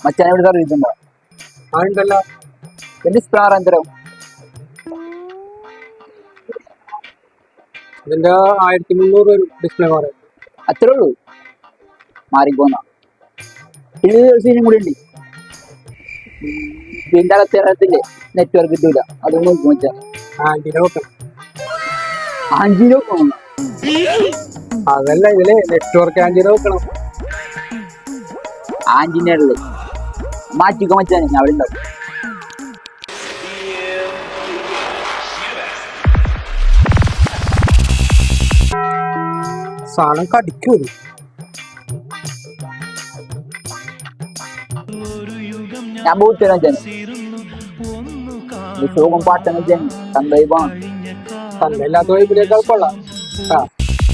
മച്ചാൻ എവിടെ സർവീസ് ഉണ്ടോ? ഉണ്ടല്ലോ. ഡിസ്പ്ലേ എന്തരം? ഇതിന്റെ 1300 വരും ഡിസ്പ്ലേ മാറി. അത്രേ ഉള്ളൂ? മാറിപ്പോന്ന സീനും കൂടി ഉണ്ട്. ഇതിന്റെ അകത്തില്ലേ നെറ്റ്വർക്ക് കിട്ടൂല, അതൊന്നും നോക്കും വെച്ചാ. ആഞ്ചിനോ പോകണം. അതല്ല, ഇതില് നെറ്റ്വർക്ക് ആഞ്ചിനോ വെക്കണം. ആഞ്ചിന്റെ മാറ്റിക്കോ മച്ചാൻ, അവിടെ ഉണ്ടാവും. സാധനം കടിക്കൂ. ഞാൻ പോയി തരാം ചേച്ചി. പാട്ടെന്ന് തന്തയില്ലാത്ത വൈബിനേക്കാൾ കൊള്ളാം.